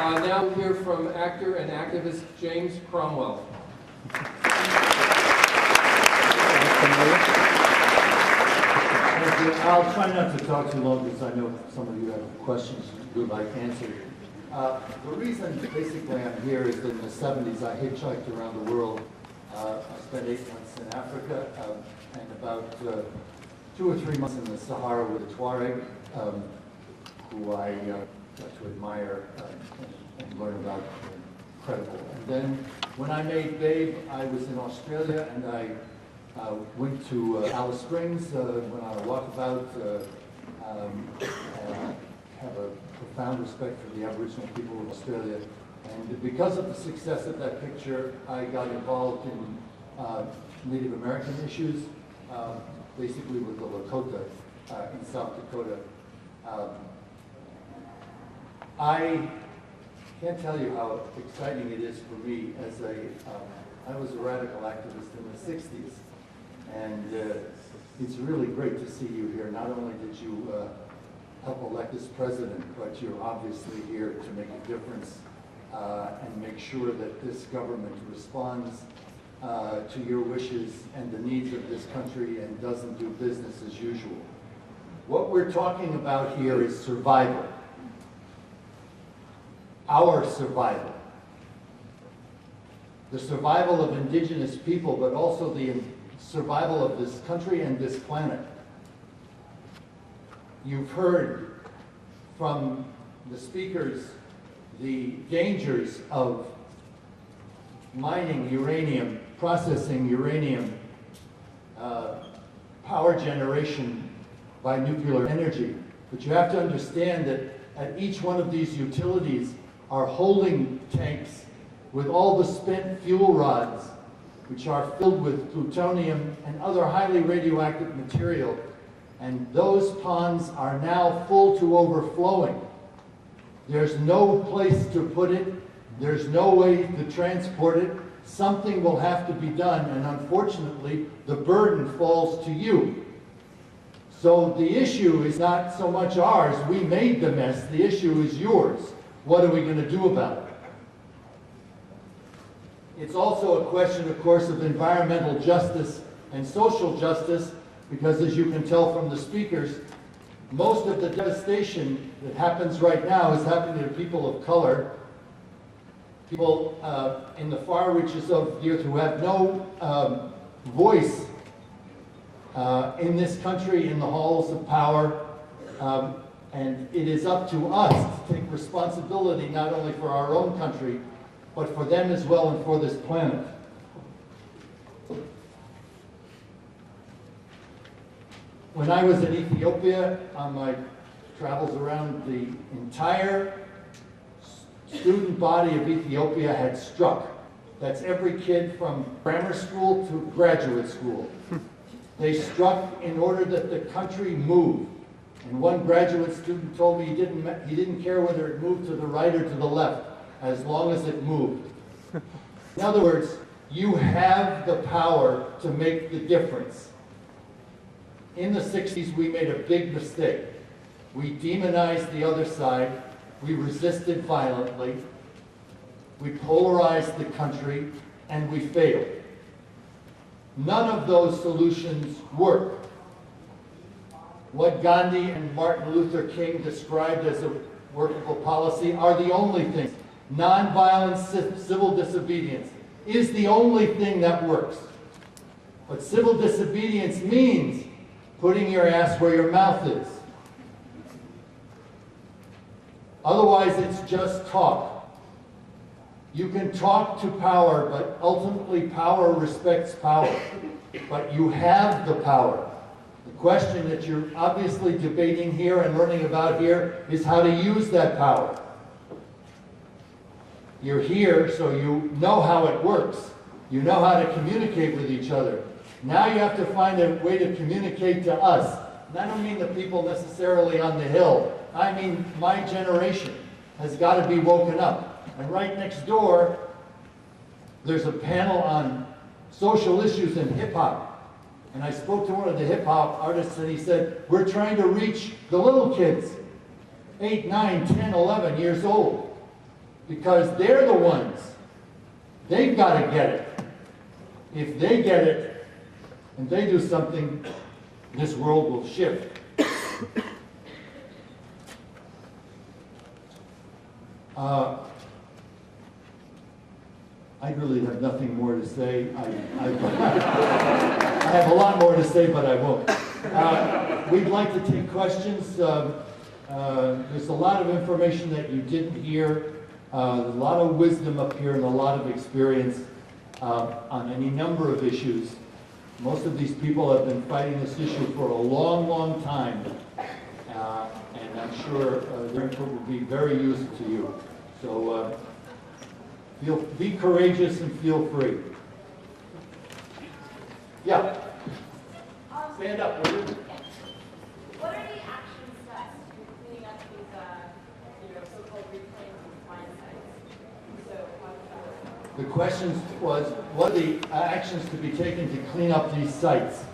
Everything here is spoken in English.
Now we'll hear from actor and activist James Cromwell. Thank you. I'll try not to talk too long because I know some of you have questions you would like answered. The reason basically I'm here is that in the 70s I hitchhiked around the world. I spent 8 months in Africa and about 2 or 3 months in the Sahara with the Tuareg, who I got to admire and learn about. Incredible. And then when I made Babe, I was in Australia and I went to Alice Springs, went on a walkabout, have a profound respect for the Aboriginal people of Australia. And because of the success of that picture, I got involved in Native American issues, basically with the Lakota in South Dakota. I can't tell you how exciting it is for me as I was a radical activist in the 60s. And it's really great to see you here. Not only did you help elect this president, but you're obviously here to make a difference and make sure that this government responds to your wishes and the needs of this country and doesn't do business as usual. What we're talking about here is survival. Our survival. The survival of indigenous people, but also the survival of this country and this planet. You've heard from the speakers the dangers of mining uranium, processing uranium, power generation by nuclear energy. But you have to understand that at each one of these utilities are holding tanks with all the spent fuel rods, which are filled with plutonium and other highly radioactive material. And those ponds are now full to overflowing. There's no place to put it. There's no way to transport it. Something will have to be done, and unfortunately, the burden falls to you. So the issue is not so much ours. We made the mess. The issue is yours. What are we going to do about it? It's also a question, of course, of environmental justice and social justice, because as you can tell from the speakers, most of the devastation that happens right now is happening to people of color, people in the far reaches of the earth who have no voice in this country, in the halls of power. And it is up to us to take responsibility not only for our own country, but for them as well and for this planet. When I was in Ethiopia on my travels around, the entire student body of Ethiopia had struck. That's every kid from grammar school to graduate school. They struck in order that the country moved. And one graduate student told me he didn't care whether it moved to the right or to the left, as long as it moved. In other words, you have the power to make the difference. In the 60s, we made a big mistake. We demonized the other side. We resisted violently. We polarized the country, and we failed. None of those solutions work. What Gandhi and Martin Luther King described as a workable policy are the only things. Nonviolent civil disobedience is the only thing that works. But civil disobedience means putting your ass where your mouth is. Otherwise, it's just talk. You can talk to power, but ultimately power respects power. But you have the power. The question that you're obviously debating here and learning about here is how to use that power. You're here, so you know how it works. You know how to communicate with each other. Now you have to find a way to communicate to us. And I don't mean the people necessarily on the Hill. I mean my generation has got to be woken up. And right next door, there's a panel on social issues in hip-hop. And I spoke to one of the hip-hop artists, and he said, we're trying to reach the little kids, 8, 9, 10, 11 years old. because they're the ones. They've got to get it. If they get it and they do something, this world will shift. I really have nothing more to say. I have a lot more to say, but I won't. We'd like to take questions. There's a lot of information that you didn't hear, a lot of wisdom up here and a lot of experience on any number of issues. Most of these people have been fighting this issue for a long, long time, and I'm sure their input will be very useful to you. So be courageous and feel free. Yeah. Stand up, will you? What are the action steps to cleaning up these, so-called reclaimed mine sites? So, how does that work? The question was, what are the actions to be taken to clean up these sites?